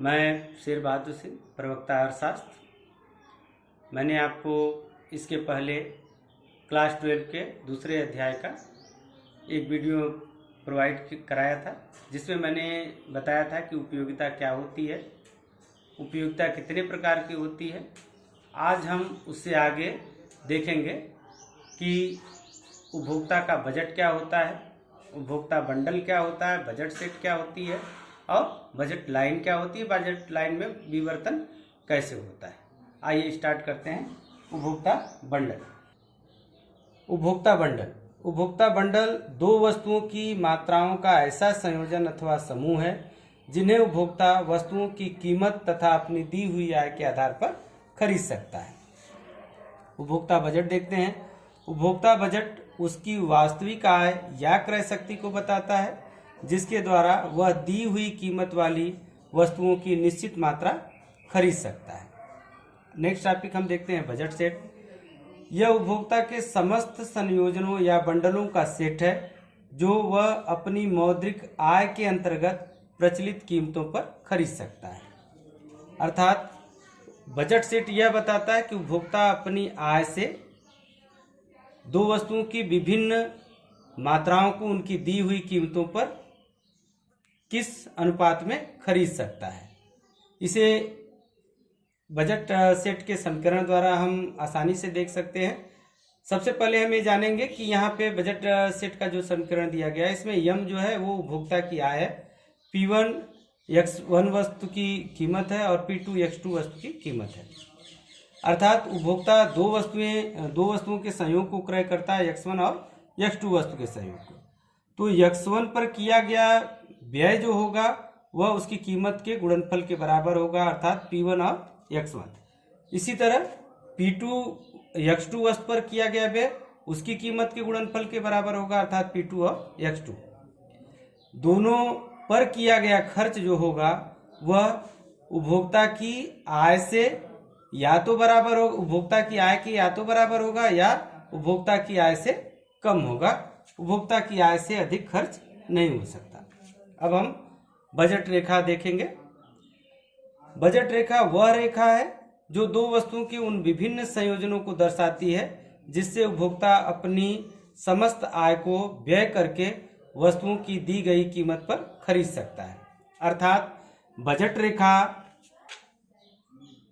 मैं शेर बहादुर सिंह, प्रवक्ता अर्थशास्त्र। मैंने आपको इसके पहले क्लास 12 के दूसरे अध्याय का एक वीडियो प्रोवाइड कराया था, जिसमें मैंने बताया था कि उपयोगिता क्या होती है, उपयोगिता कितने प्रकार की होती है। आज हम उससे आगे देखेंगे कि उपभोक्ता का बजट क्या होता है, उपभोक्ता बंडल क्या होता है, बजट सेट क्या होती है और बजट लाइन क्या होती है, बजट लाइन में विवर्तन कैसे होता है। आइए स्टार्ट करते हैं। उपभोक्ता बंडल। उपभोक्ता बंडल उपभोक्ता बंडल दो वस्तुओं की मात्राओं का ऐसा संयोजन अथवा समूह है जिन्हें उपभोक्ता वस्तुओं की कीमत तथा अपनी दी हुई आय के आधार पर खरीद सकता है। उपभोक्ता बजट देखते हैं। उपभोक्ता बजट उसकी वास्तविक आय या क्रय शक्ति को बताता है, जिसके द्वारा वह दी हुई कीमत वाली वस्तुओं की निश्चित मात्रा खरीद सकता है। नेक्स्ट टॉपिक हम देखते हैं बजट सेट। यह उपभोक्ता के समस्त संयोजनों या बंडलों का सेट है जो वह अपनी मौद्रिक आय के अंतर्गत प्रचलित कीमतों पर खरीद सकता है। अर्थात बजट सेट यह बताता है कि उपभोक्ता अपनी आय से दो वस्तुओं की विभिन्न मात्राओं को उनकी दी हुई कीमतों पर किस अनुपात में खरीद सकता है। इसे बजट सेट के समीकरण द्वारा हम आसानी से देख सकते हैं। सबसे पहले हम ये जानेंगे कि यहाँ पे बजट सेट का जो समीकरण दिया गया है, इसमें यम जो है वो उपभोक्ता की आय है, P1 X1 वस्तु की कीमत है और P2 X2 वस्तु की कीमत है। अर्थात उपभोक्ता दो वस्तुओं के संयोग को क्रय करता है, X1 और X2 वस्तु के संयोग को। तो X1 पर किया गया व्यय जो होगा वह उसकी कीमत के गुणनफल के बराबर होगा, अर्थात P1 और X1। इसी तरह P2 X2 वस्तु पर किया गया व्यय उसकी कीमत के गुणनफल के बराबर होगा, अर्थात P2 और X2। दोनों पर किया गया खर्च जो होगा वह उपभोक्ता की आय से या तो बराबर होगा, उपभोक्ता की आय के या तो बराबर होगा या उपभोक्ता की आय से कम होगा। उपभोक्ता की आय से अधिक खर्च नहीं हो सकता। अब हम बजट रेखा देखेंगे। बजट रेखा वह रेखा है जो दो वस्तुओं के उन विभिन्न संयोजनों को दर्शाती है जिससे उपभोक्ता अपनी समस्त आय को व्यय करके वस्तुओं की दी गई कीमत पर खरीद सकता है। अर्थात बजट रेखा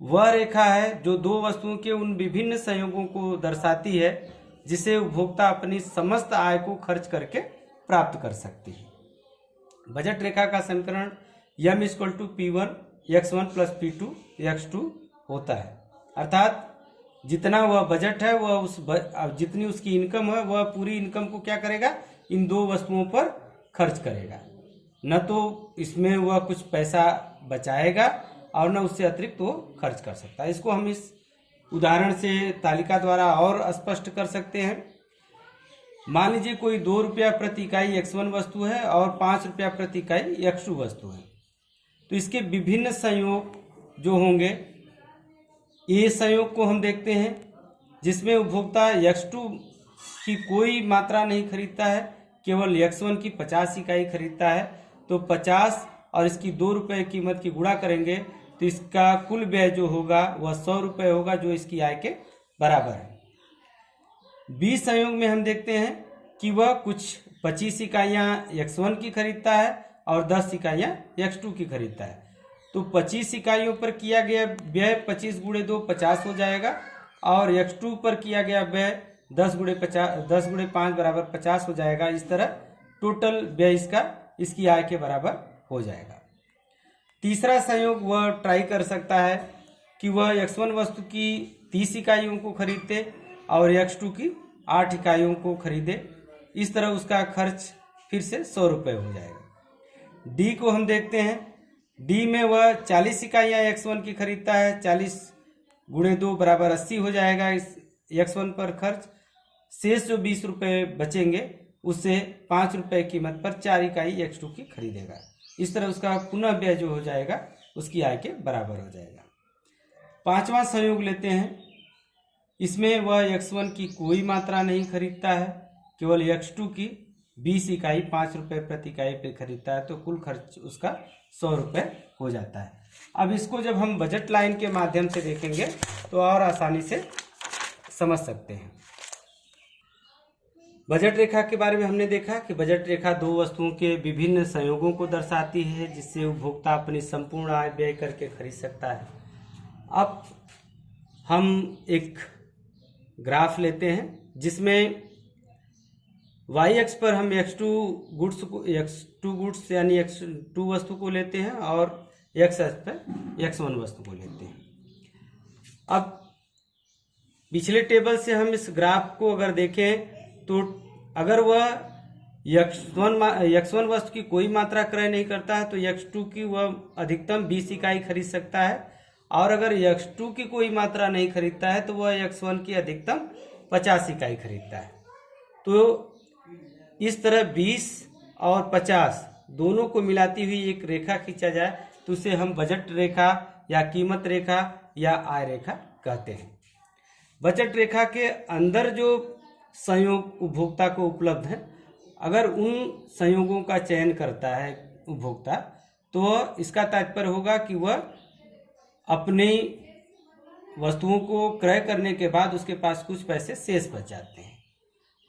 वह रेखा है जो दो वस्तुओं के उन विभिन्न संयोगों को दर्शाती है जिसे उपभोक्ता अपनी समस्त आय को खर्च करके प्राप्त कर सकती है। बजट रेखा का समीकरण यम equal to P1 X1 plus P2 X2 होता है। अर्थात जितना वह बजट है वह जितनी उसकी इनकम है वह पूरी इनकम को क्या करेगा, इन दो वस्तुओं पर खर्च करेगा। न तो इसमें वह कुछ पैसा बचाएगा और न उससे अतिरिक्त वो खर्च कर सकता है। इसको हम इस उदाहरण से तालिका द्वारा और स्पष्ट कर सकते हैं। मान लीजिए कोई 2 रुपया प्रति इकाई X1 वस्तु है और 5 रुपया प्रति इकाई X2 वस्तु है। तो इसके विभिन्न संयोग जो होंगे, ये संयोग को हम देखते हैं जिसमें उपभोक्ता X2 की कोई मात्रा नहीं खरीदता है, केवल X1 की 50 इकाई खरीदता है। तो 50 और इसकी 2 रुपये कीमत की गुणा करेंगे तो इसका कुल व्यय जो होगा वह 100 रुपये होगा, जो इसकी आय के बराबर है। बी संयोग में हम देखते हैं कि वह कुछ 25 इकाइयाँ X1 की खरीदता है और 10 इकाइयाँ X2 की खरीदता है। तो 25 इकाइयों पर किया गया व्यय 25 गुणे 2 50 हो जाएगा और X2 पर किया गया व्यय 10 गुणे 5 बराबर 50 हो जाएगा। इस तरह टोटल व्यय इसकी आय के बराबर हो जाएगा। तीसरा संयोग वह ट्राई कर सकता है कि वह X1 वस्तु की 30 इकाइयों को खरीदते और X2 की 8 इकाइयों को खरीदे। इस तरह उसका खर्च फिर से 100 रुपये हो जाएगा। डी को हम देखते हैं। डी में वह 40 इकाइयाँ X1 की खरीदता है, 40 गुणे 2 बराबर 80 हो जाएगा इस X1 पर खर्च। शेष जो 20 रुपये बचेंगे उससे 5 रुपये कीमत पर 4 इकाई X2 की खरीदेगा। इस तरह उसका पुनः व्यय जो हो जाएगा उसकी आय के बराबर हो जाएगा। पांचवा संयोग लेते हैं। इसमें वह X1 की कोई मात्रा नहीं खरीदता है, केवल X2 की 20 इकाई 5 रुपये प्रति इकाई पे खरीदता है। तो कुल खर्च उसका 100 रुपये हो जाता है। अब इसको जब हम बजट लाइन के माध्यम से देखेंगे तो और आसानी से समझ सकते हैं। बजट रेखा के बारे में हमने देखा कि बजट रेखा दो वस्तुओं के विभिन्न संयोगों को दर्शाती है जिससे उपभोक्ता अपनी संपूर्ण आय व्यय करके खरीद सकता है। अब हम एक ग्राफ लेते हैं जिसमें वाई अक्ष पर हम x2 गुड्स यानी x2 वस्तु को लेते हैं और x अक्ष पर x1 वस्तु को लेते हैं। अब पिछले टेबल से हम इस ग्राफ को अगर देखें तो अगर वह x1 वस्तु की कोई मात्रा क्रय नहीं करता है तो x2 की वह अधिकतम 20 इकाई खरीद सकता है, और अगर x2 की कोई मात्रा नहीं खरीदता है तो वह x1 की अधिकतम 50 इकाई खरीदता है। तो इस तरह 20 और 50 दोनों को मिलाती हुई एक रेखा खींचा जाए तो उसे हम बजट रेखा या कीमत रेखा या आय रेखा कहते हैं। बजट रेखा के अंदर जो संयोग उपभोक्ता को उपलब्ध है, अगर उन संयोगों का चयन करता है उपभोक्ता तो इसका तात्पर्य होगा कि वह अपनी वस्तुओं को क्रय करने के बाद उसके पास कुछ पैसे शेष बच जाते हैं।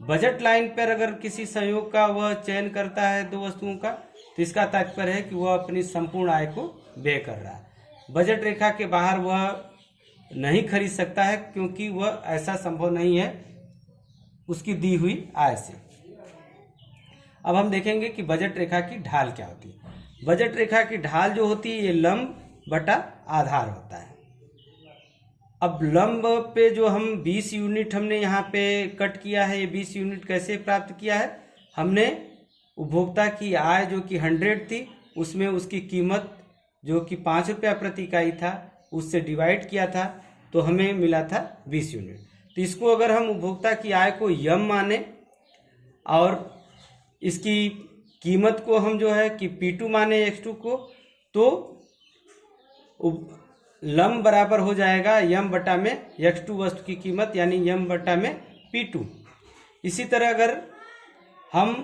बजट लाइन पर अगर किसी संयोग का वह चयन करता है दो वस्तुओं का तो इसका तात्पर्य है कि वह अपनी संपूर्ण आय को व्यय कर रहा है। बजट रेखा के बाहर वह नहीं खरीद सकता है क्योंकि वह ऐसा संभव नहीं है उसकी दी हुई आय से। अब हम देखेंगे कि बजट रेखा की ढाल क्या होती है। बजट रेखा की ढाल जो होती है ये लंब बटा आधार होता है। अब लंब पे जो हम 20 यूनिट हमने यहाँ पे कट किया है, ये 20 यूनिट कैसे प्राप्त किया है, हमने उपभोक्ता की आय जो कि 100 थी उसमें उसकी कीमत जो कि 5 रुपया प्रति इकाई था उससे डिवाइड किया था तो हमें मिला था 20 यूनिट। तो इसको अगर हम उपभोक्ता की आय को यम माने और इसकी कीमत को हम जो है कि P2 माने x2 को, तो लंब बराबर हो जाएगा यम बटा में x2 वस्तु की कीमत यानी यम बटा में P2। इसी तरह अगर हम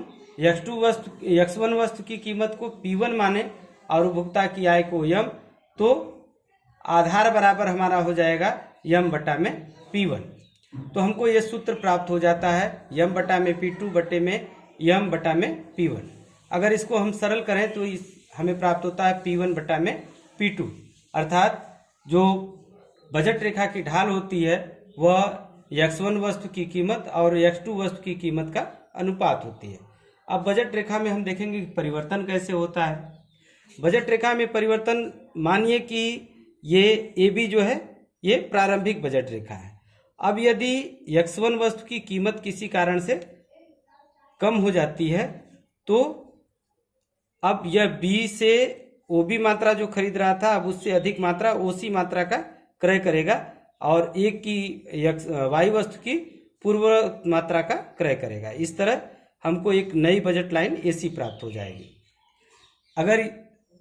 x1 वस्तु की कीमत को P1 माने और उपभोक्ता की आय को यम, तो आधार बराबर हमारा हो जाएगा यम बटा में P1। तो हमको ये सूत्र प्राप्त हो जाता है यम बटा में P2 बटे में यम बटा में P1। अगर इसको हम सरल करें तो हमें प्राप्त होता है P1 बटा में P2, अर्थात जो बजट रेखा की ढाल होती है वह x1 वस्तु की कीमत और x2 वस्तु की कीमत का अनुपात होती है। अब बजट रेखा में हम देखेंगे कि परिवर्तन कैसे होता है। बजट रेखा में परिवर्तन, मानिए कि ये AB जो है ये प्रारंभिक बजट रेखा है। अब यदि x1 वस्तु की कीमत किसी कारण से कम हो जाती है तो अब यह B से OB मात्रा जो खरीद रहा था अब उससे अधिक मात्रा OC मात्रा का क्रय करेगा और एक की Y वस्तु की पूर्व मात्रा का क्रय करेगा। इस तरह हमको एक नई बजट लाइन AC प्राप्त हो जाएगी। अगर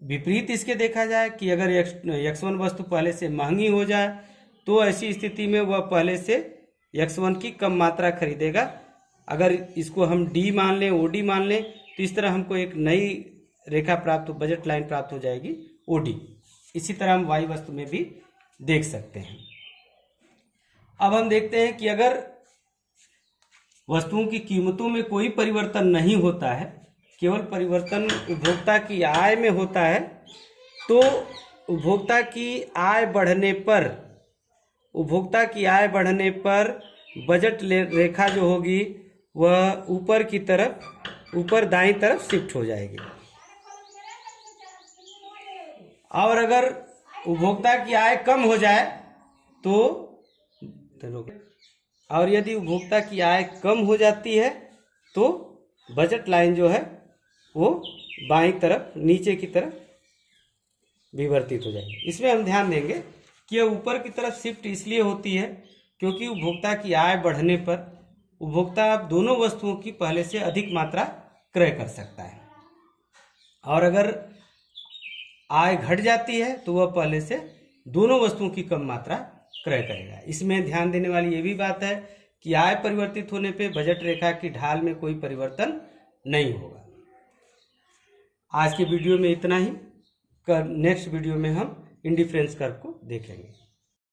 विपरीत इसके देखा जाए कि अगर x1 वस्तु पहले से महंगी हो जाए तो ऐसी स्थिति में वह पहले से x1 की कम मात्रा खरीदेगा। अगर इसको हम D मान लें, OD मान लें, तो इस तरह हमको एक नई रेखा प्राप्त, बजट लाइन प्राप्त हो जाएगी OD। इसी तरह हम Y वस्तु में भी देख सकते हैं। अब हम देखते हैं कि अगर वस्तुओं की कीमतों में कोई परिवर्तन नहीं होता है, केवल परिवर्तन उपभोक्ता की आय में होता है, तो उपभोक्ता की आय बढ़ने पर बजट रेखा जो होगी वह ऊपर दाईं तरफ शिफ्ट हो जाएगी। और अगर उपभोक्ता की आय कम हो जाए तो और यदि उपभोक्ता की आय कम हो जाती है तो बजट लाइन जो है वो बाईं तरफ नीचे की तरफ विवर्तित हो जाएगी। इसमें हम ध्यान देंगे कि यह ऊपर की तरफ शिफ्ट इसलिए होती है क्योंकि उपभोक्ता की आय बढ़ने पर उपभोक्ता दोनों वस्तुओं की पहले से अधिक मात्रा क्रय कर सकता है, और अगर आय घट जाती है तो वह पहले से दोनों वस्तुओं की कम मात्रा क्रय करेगा। इसमें ध्यान देने वाली ये भी बात है कि आय परिवर्तित होने पे बजट रेखा की ढाल में कोई परिवर्तन नहीं होगा। आज के वीडियो में इतना ही। नेक्स्ट वीडियो में हम इंडिफरेंस कर्व को देखेंगे।